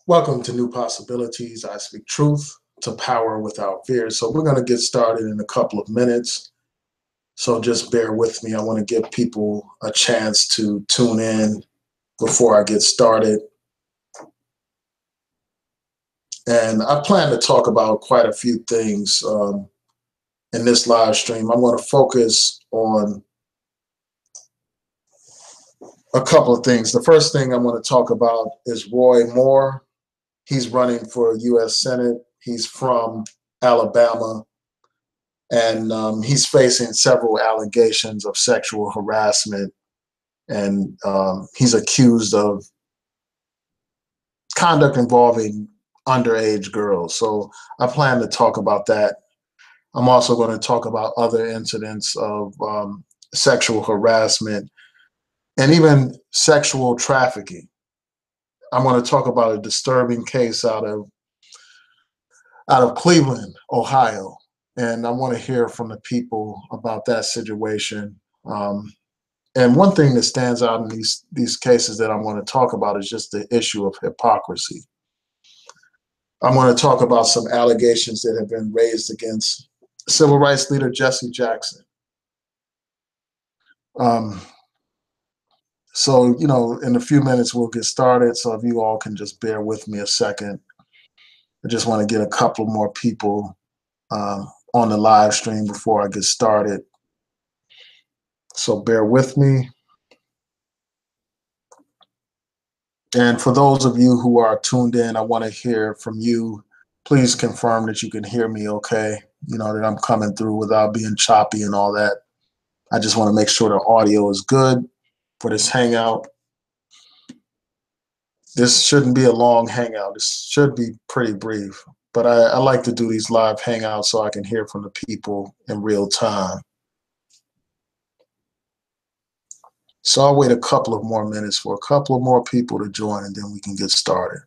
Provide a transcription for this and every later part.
Welcome to New Possibilities. I speak truth to power without fear. So we're going to get started in a couple of minutes. So just bear with me. I want to give people a chance to tune in before I get started. And I plan to talk about quite a few things in this live stream. I'm going to focus on a couple of things. The first thing I'm going to talk about is Roy Moore. He's running for U.S. Senate. He's from Alabama, and he's facing several allegations of sexual harassment, and he's accused of conduct involving underage girls. So I plan to talk about that. I'm also going to talk about other incidents of sexual harassment and even sexual trafficking. I'm going to talk about a disturbing case out of Cleveland, Ohio, and I want to hear from the people about that situation. And one thing that stands out in these cases that I'm going to talk about is just the issue of hypocrisy. I'm going to talk about some allegations that have been raised against civil rights leader Jesse Jackson. So, in a few minutes we'll get started. So if you all can just bear with me a second. I just want to get a couple more people on the live stream before I get started. So bear with me. And for those of you who are tuned in, I want to hear from you. Please confirm that you can hear me okay, that I'm coming through without being choppy and all that. I just want to make sure the audio is good for this hangout. This shouldn't be a long hangout. This should be pretty brief. But I like to do these live hangouts so I can hear from the people in real time. So I'll wait a couple of more minutes for a couple of more people to join, and then we can get started.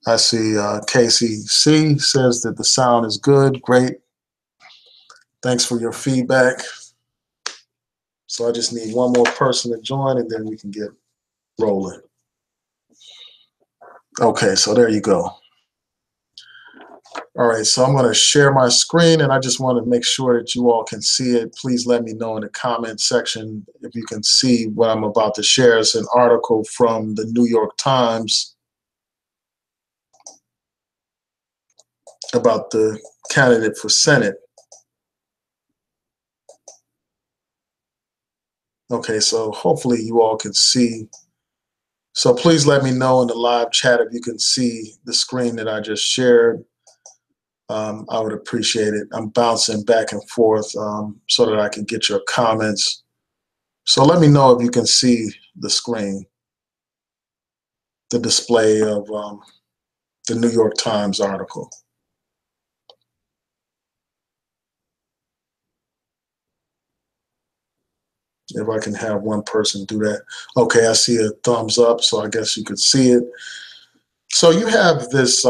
I see Casey C says that the sound is good. Great. Thanks for your feedback. So I just need one more person to join, and then we can get rolling. Okay, so there you go. All right, so I'm going to share my screen, and I just want to make sure that you all can see it. Please let me know in the comment section if you can see what I'm about to share. It's an article from the New York Times about the candidate for Senate. Okay, so hopefully you all can see. So please let me know in the live chat if you can see the screen that I just shared. I would appreciate it. I'm bouncing back and forth so that I can get your comments. So let me know if you can see the screen, the display of the New York Times article. If I can have one person do that. Okay, I see a thumbs up, so I guess you could see it. So you have this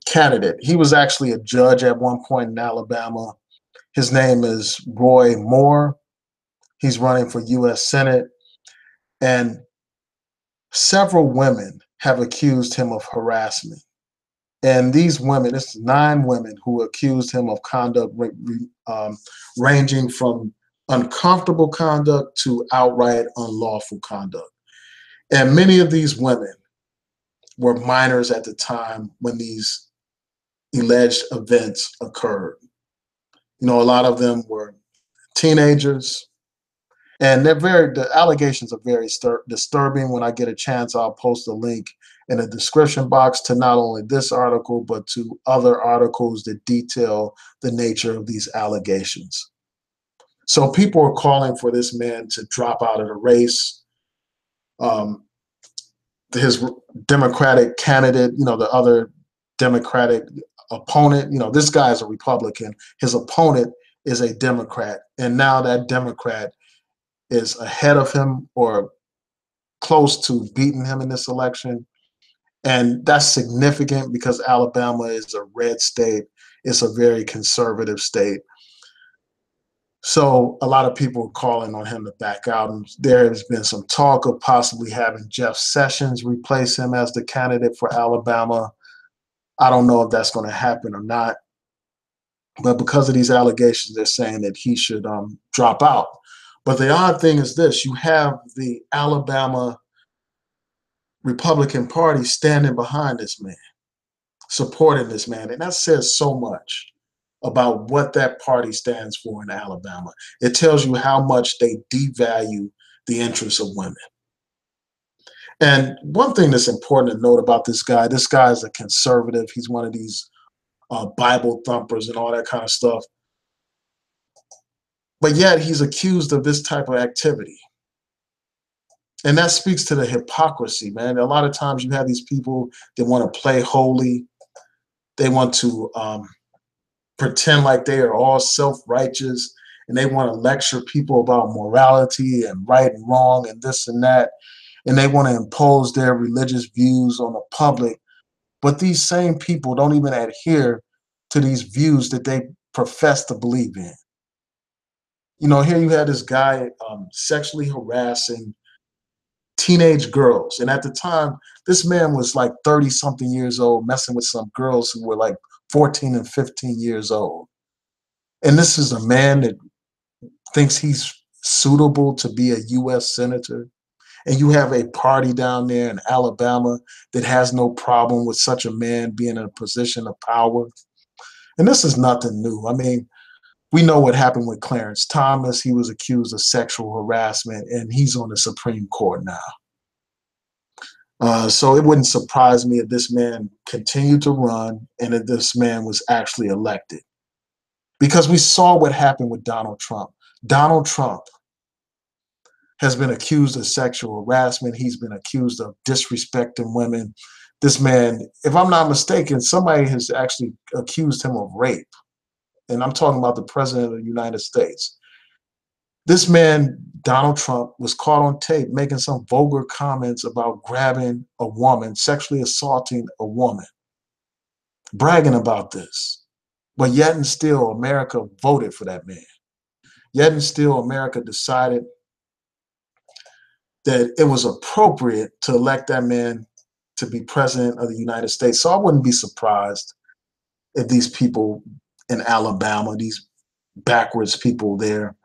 candidate. He was actually a judge at one point in Alabama. His name is Roy Moore. He's running for U.S. Senate. And several women have accused him of harassment. And these women, it's 9 women who accused him of conduct ranging from uncomfortable conduct to outright unlawful conduct. And many of these women were minors at the time when these alleged events occurred. A lot of them were teenagers, and the allegations are very disturbing. When I get a chance, I'll post a link in the description box to not only this article, but to other articles that detail the nature of these allegations. So people are calling for this man to drop out of the race. His Democratic candidate, the other Democratic opponent, this guy is a Republican. His opponent is a Democrat. And now that Democrat is ahead of him or close to beating him in this election. And that's significant because Alabama is a red state. It's a very conservative state. So a lot of people are calling on him to back out, and there has been some talk of possibly having Jeff Sessions replace him as the candidate for Alabama. I don't know if that's going to happen or not, but because of these allegations, they're saying that he should drop out. But the odd thing is this: you have the Alabama Republican Party standing behind this man, supporting this man, and that says so much about what that party stands for in Alabama. It tells you how much they devalue the interests of women. And one thing that's important to note about this guy is a conservative. He's one of these Bible thumpers and all that kind of stuff. But yet he's accused of this type of activity. And that speaks to the hypocrisy, man. A lot of times you have these people that want to play holy. They want to pretend like they are all self-righteous, and they want to lecture people about morality and right and wrong and this and that. And they want to impose their religious views on the public. But these same people don't even adhere to these views that they profess to believe in. You know, here you had this guy sexually harassing teenage girls. And at the time, this man was like 30 something years old, messing with some girls who were like 14 and 15 years old. And this is a man that thinks he's suitable to be a U.S. senator. And you have a party down there in Alabama that has no problem with such a man being in a position of power. And this is nothing new. I mean, we know what happened with Clarence Thomas. He was accused of sexual harassment, and he's on the Supreme Court now. So it wouldn't surprise me if this man continued to run and if this man was actually elected. Because we saw what happened with Donald Trump. Donald Trump has been accused of sexual harassment. He's been accused of disrespecting women. This man, if I'm not mistaken, somebody has actually accused him of rape. And I'm talking about the president of the United States. This man, Donald Trump, was caught on tape making some vulgar comments about grabbing a woman, sexually assaulting a woman, bragging about this. But yet and still, America voted for that man. Yet and still, America decided that it was appropriate to elect that man to be president of the United States. So I wouldn't be surprised if these people in Alabama, these backwards people there,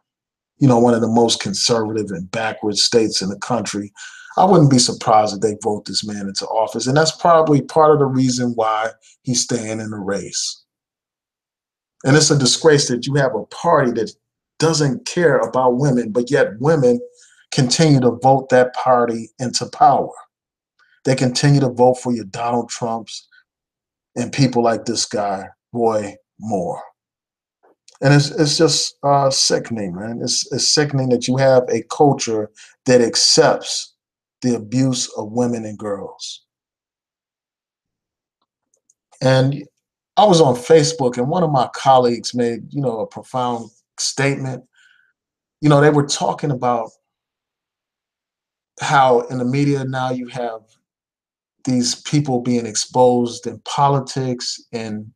you know, one of the most conservative and backwards states in the country, I wouldn't be surprised if they vote this man into office. And that's probably part of the reason why he's staying in the race. And it's a disgrace that you have a party that doesn't care about women, but yet women continue to vote that party into power. They continue to vote for your Donald Trumps and people like this guy, Roy Moore. And it's just sickening, man. It's sickening that you have a culture that accepts the abuse of women and girls. And I was on Facebook, and one of my colleagues made, you know, a profound statement. You know, they were talking about how in the media now you have these people being exposed in politics and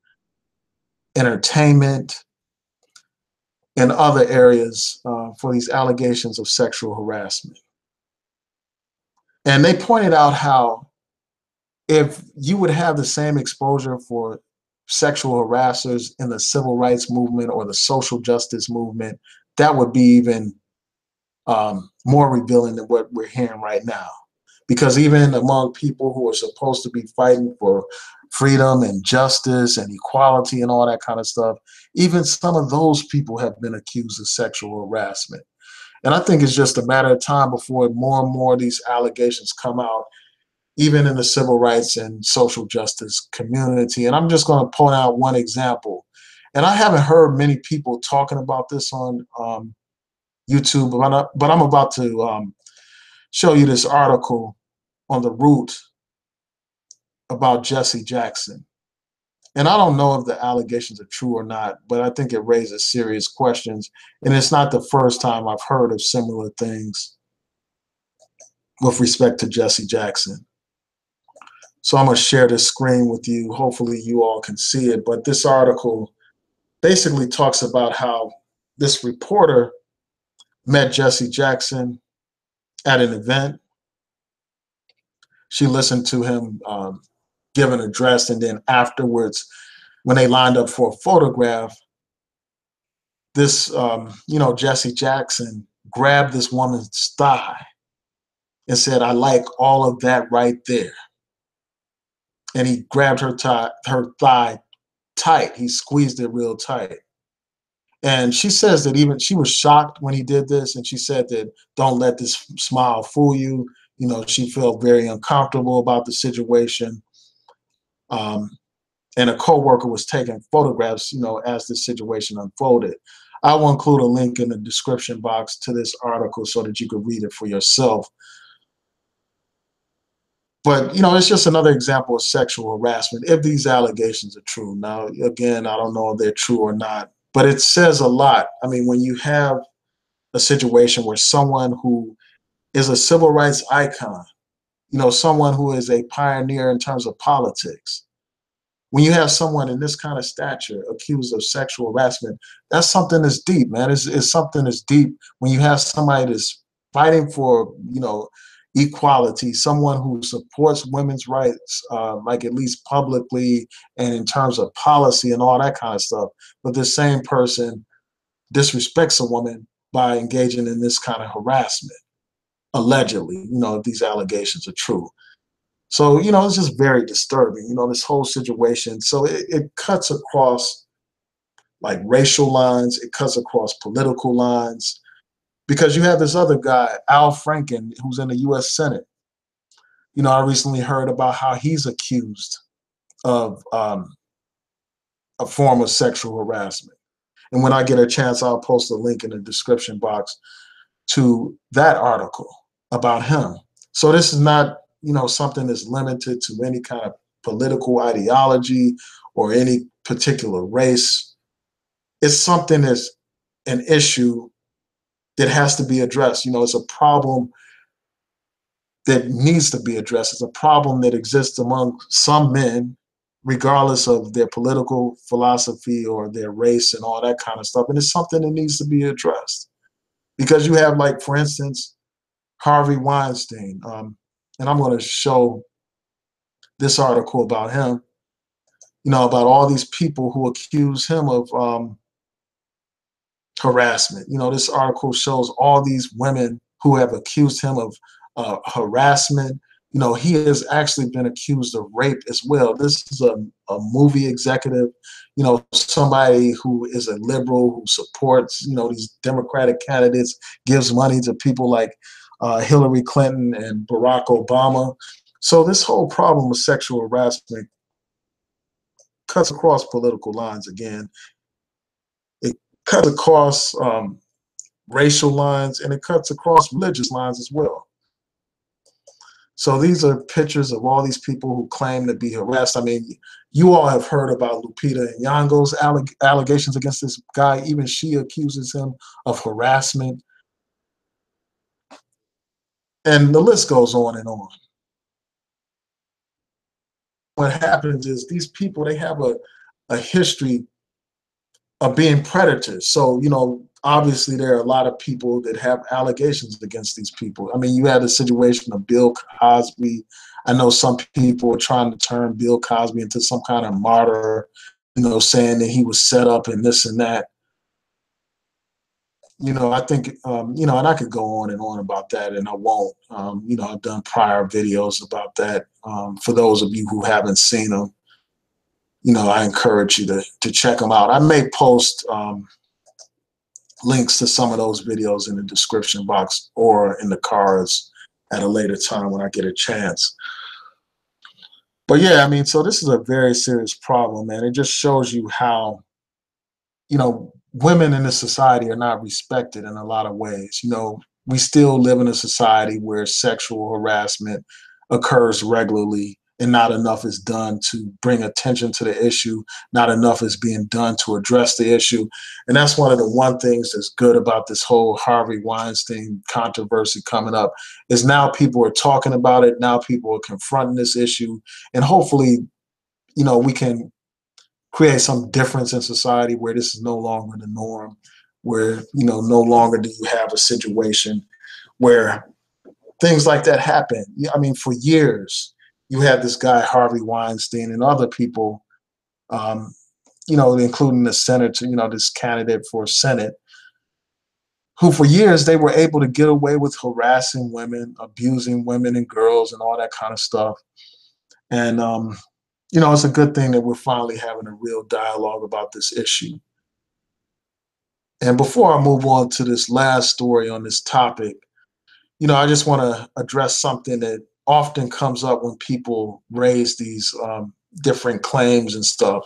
entertainment and other areas for these allegations of sexual harassment. And they pointed out how if you would have the same exposure for sexual harassers in the civil rights movement or the social justice movement, that would be even more revealing than what we're hearing right now. Because even among people who are supposed to be fighting for freedom and justice and equality and all that kind of stuff, even some of those people have been accused of sexual harassment. And I think it's just a matter of time before more and more of these allegations come out, even in the civil rights and social justice community. And I'm just going to point out one example. And I haven't heard many people talking about this on YouTube, but I'm about to show you this article on The Root about Jesse Jackson. And I don't know if the allegations are true or not, but I think it raises serious questions. And it's not the first time I've heard of similar things with respect to Jesse Jackson. So I'm going to share this screen with you. Hopefully you all can see it. But this article basically talks about how this reporter met Jesse Jackson at an event. She listened to him give an address, and then afterwards, when they lined up for a photograph, this, Jesse Jackson grabbed this woman's thigh and said, "I like all of that right there." And he grabbed her thigh tight. He squeezed it real tight. And she says that even she was shocked when he did this, and she said that don't let this smile fool you. She felt very uncomfortable about the situation. And a coworker was taking photographs, as the situation unfolded. I will include a link in the description box to this article so that you can read it for yourself. But, it's just another example of sexual harassment, if these allegations are true. Now, again, I don't know if they're true or not, but it says a lot. I mean, when you have a situation where someone who is a civil rights icon, someone who is a pioneer in terms of politics, when you have someone in this kind of stature accused of sexual harassment, that's something that's deep, man. It's something that's deep when you have somebody that's fighting for, equality, someone who supports women's rights, like at least publicly and in terms of policy and all that kind of stuff. But the same person disrespects a woman by engaging in this kind of harassment, allegedly, if these allegations are true. So, it's just very disturbing, this whole situation. So it cuts across like racial lines, it cuts across political lines, because you have this other guy, Al Franken, who's in the U.S. Senate. I recently heard about how he's accused of a form of sexual harassment. And when I get a chance, I'll post a link in the description box to that article about him. So this is not, something that's limited to any kind of political ideology or any particular race. It's something that's an issue that has to be addressed. It's a problem that needs to be addressed. It's a problem that exists among some men, regardless of their political philosophy or their race and all that kind of stuff. And it's something that needs to be addressed. Because you have, like, for instance, Harvey Weinstein. And I'm going to show this article about him, about all these people who accuse him of harassment. This article shows all these women who have accused him of harassment. He has actually been accused of rape as well. This is a movie executive, somebody who is a liberal, who supports, these Democratic candidates, gives money to people like Hillary Clinton and Barack Obama. So this whole problem of sexual harassment cuts across political lines again. It cuts across racial lines, and it cuts across religious lines as well. So these are pictures of all these people who claim to be harassed. I mean, you all have heard about Lupita Nyong'o's allegations against this guy. Even she accuses him of harassment. And the list goes on and on. What happens is these people, they have a history of being predators. So, obviously there are a lot of people that have allegations against these people. I mean, you had a situation of Bill Cosby. I know some people are trying to turn Bill Cosby into some kind of martyr, saying that he was set up and this and that. I think, and I could go on and on about that, and I won't. I've done prior videos about that. For those of you who haven't seen them, I encourage you to check them out. I may post links to some of those videos in the description box or in the cards at a later time when I get a chance. But yeah, I mean, so this is a very serious problem, man. It just shows you how, women in this society are not respected in a lot of ways. We still live in a society where sexual harassment occurs regularly, and not enough is done to bring attention to the issue. Not enough is being done to address the issue. And that's one of the one things that's good about this whole Harvey Weinstein controversy coming up, is now people are talking about it. Now people are confronting this issue. And hopefully, we can create some difference in society where this is no longer the norm. where, no longer do you have a situation where things like that happen. I mean, for years, you had this guy, Harvey Weinstein, and other people, including the senator, this candidate for Senate, who for years they were able to get away with harassing women, abusing women and girls and all that kind of stuff. And, it's a good thing that we're finally having a real dialogue about this issue. And before I move on to this last story on this topic, I just want to address something that often comes up when people raise these different claims and stuff.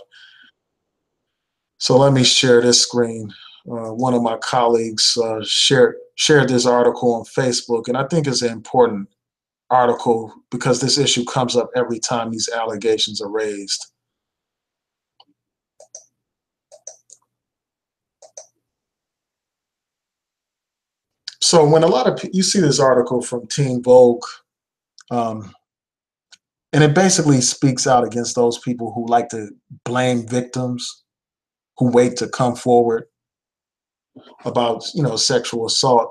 So let me share this screen. One of my colleagues shared this article on Facebook, and I think it's an important article because this issue comes up every time these allegations are raised. So when a lot of you see this article from Teen Vogue, and it basically speaks out against those people who like to blame victims, who wait to come forward about, sexual assault.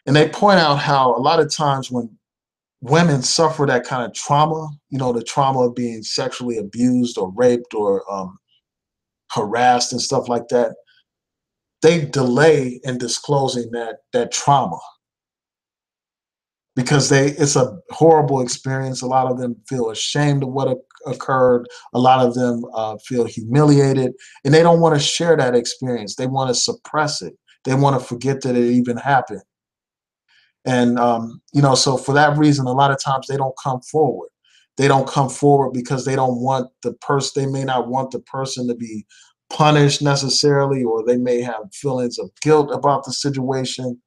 And they point out how a lot of times when women suffer that kind of trauma, the trauma of being sexually abused or raped or harassed and stuff like that, they delay in disclosing that trauma because it's a horrible experience. A lot of them feel ashamed of what occurred. A lot of them feel humiliated, and they don't want to share that experience. They want to suppress it. They want to forget that it even happened. And, so for that reason, a lot of times they don't come forward. They don't come forward because they don't want the person, they may not want the person to be punished necessarily, or they may have feelings of guilt about the situation.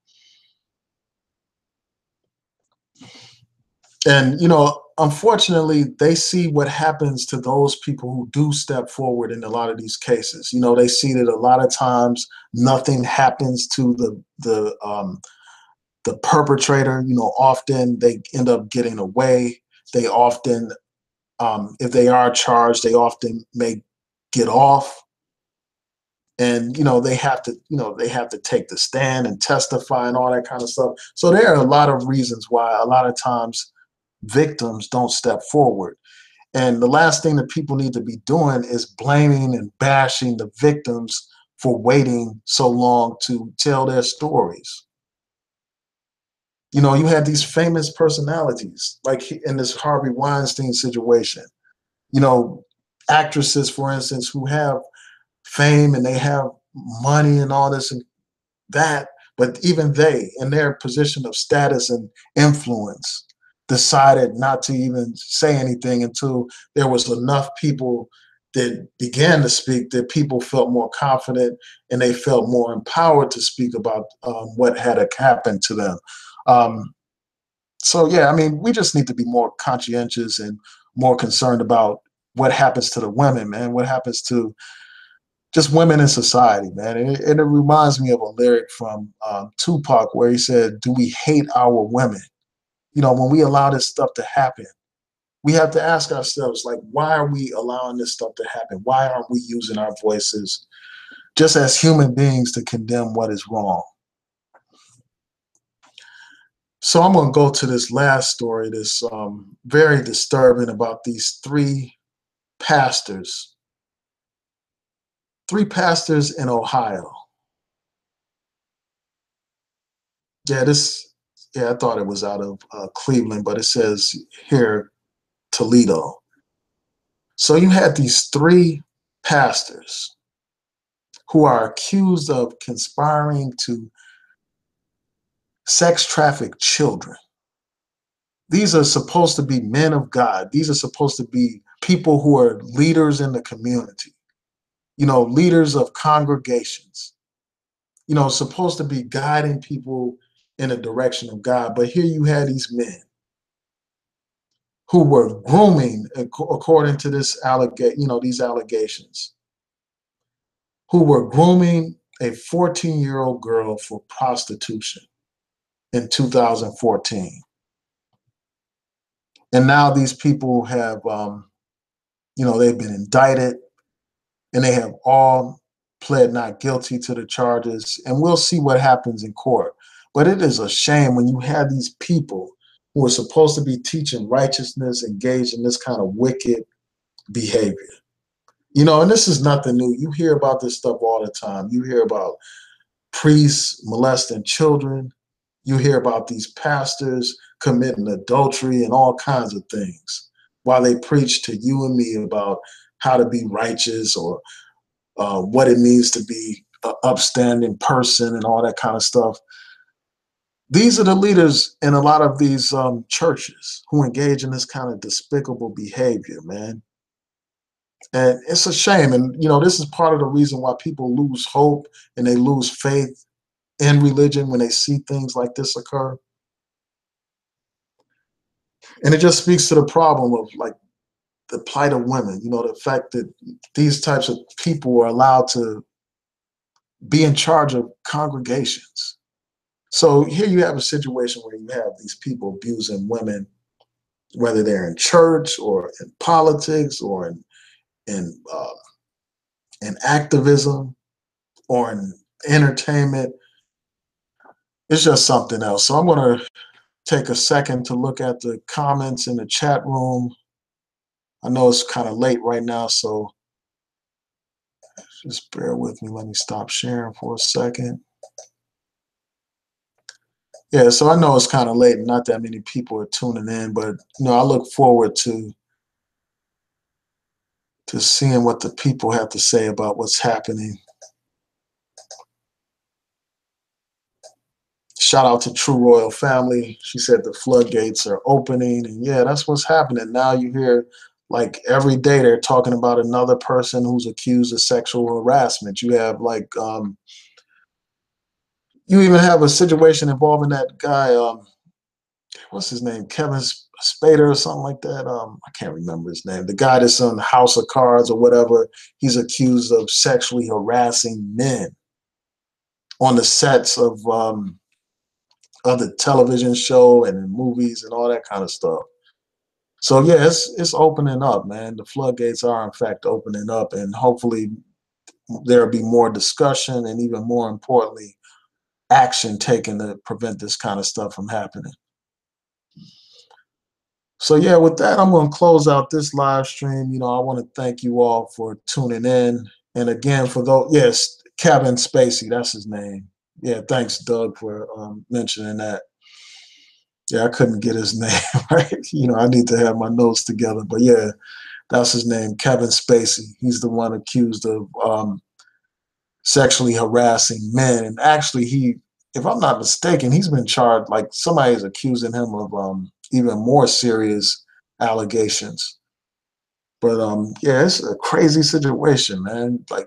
And, unfortunately, they see what happens to those people who do step forward in a lot of these cases. They see that a lot of times nothing happens to the perpetrator. Often they end up getting away. They often, if they are charged, they often may get off. And they have to take the stand and testify and all that kind of stuff. So there are a lot of reasons why a lot of times victims don't step forward. And the last thing that people need to be doing is blaming and bashing the victims for waiting so long to tell their stories. You had these famous personalities, like in this Harvey Weinstein situation, actresses, for instance, who have fame and they have money and all this and that, but even they, in their position of status and influence, decided not to even say anything until there was enough people that began to speak, that people felt more confident and they felt more empowered to speak about what had happened to them. So yeah, I mean, we just need to be more conscientious and more concerned about what happens to the women, man, what happens to just women in society, man. And it reminds me of a lyric from Tupac where he said, "Do we hate our women?" When we allow this stuff to happen, we have to ask ourselves, like, why are we allowing this stuff to happen? Why aren't we using our voices just as human beings to condemn what is wrong? So I'm going to go to this last story, this very disturbing, about these pastors, three pastors in Ohio. Yeah, I thought it was out of Cleveland, but it says here, Toledo. So you had these three pastors who are accused of conspiring to sex traffic children. These are supposed to be men of God. These are supposed to be people who are leaders in the community, leaders of congregations, supposed to be guiding people in the direction of God. But here you had these men who were grooming, according to these allegations, who were grooming a 14-year-old girl for prostitution in 2014. And now these people have, they've been indicted, and they have all pled not guilty to the charges, and we'll see what happens in court. But it is a shame when you have these people who are supposed to be teaching righteousness engaged in this kind of wicked behavior. You know, and this is nothing new. You hear about this stuff all the time. You hear about priests molesting children. You hear about these pastors committing adultery and all kinds of things while they preach to you and me about how to be righteous or what it means to be an upstanding person and all that kind of stuff. These are the leaders in a lot of these churches who engage in this kind of despicable behavior, man. And it's a shame. And, you know, this is part of the reason why people lose hope and they lose faith in religion when they see things like this occur. And it just speaks to the problem of like the plight of women, you know, the fact that these types of people are allowed to be in charge of congregations. So here you have a situation where you have these people abusing women, whether they're in church or in politics or in activism or in entertainment. It's just something else. So I'm going to take a second to look at the comments in the chat room. I know it's kind of late right now, so just bear with me. Let me stop sharing for a second. Yeah, so I know it's kind of late and not that many people are tuning in, but you know, I look forward to seeing what the people have to say about what's happening. Shout out to True Royal Family. She said the floodgates are opening, and yeah, that's what's happening. Now you hear like every day they're talking about another person who's accused of sexual harassment. You have like you even have a situation involving that guy, what's his name, Kevin Spader or something like that. I can't remember his name. The guy that's on House of Cards or whatever, he's accused of sexually harassing men on the sets of the television show and in movies and all that kind of stuff. So yeah, it's opening up, man. The floodgates are in fact opening up, and hopefully there'll be more discussion and even more importantly, action taken to prevent this kind of stuff from happening. So yeah, with that, I'm going to close out this live stream. You know, I want to thank you all for tuning in. And again, for those, yes, Kevin Spacey, that's his name. Yeah, thanks, Doug, for mentioning that. Yeah, I couldn't get his name right. You know, I need to have my notes together. But yeah, that's his name, Kevin Spacey. He's the one accused of sexually harassing men. And actually, if I'm not mistaken, he's been charged, like somebody's accusing him of even more serious allegations. But yeah, it's a crazy situation, man. Like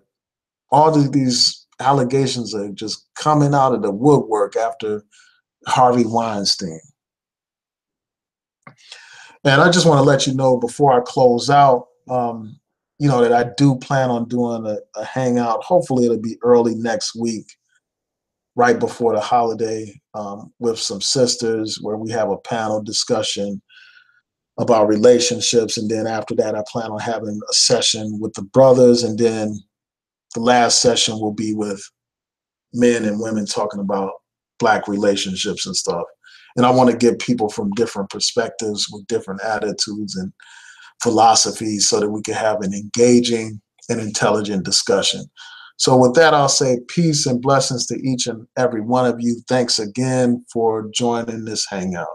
all of these allegations are just coming out of the woodwork after Harvey Weinstein. And I just want to let you know before I close out, you know, that I do plan on doing a hangout. Hopefully it'll be early next week, right before the holiday, with some sisters where we have a panel discussion about relationships. And then after that, I plan on having a session with the brothers. And then the last session will be with men and women talking about Black relationships and stuff. And I want to give people from different perspectives with different attitudes and philosophies so that we can have an engaging and intelligent discussion. So with that, I'll say peace and blessings to each and every one of you. Thanks again for joining this hangout.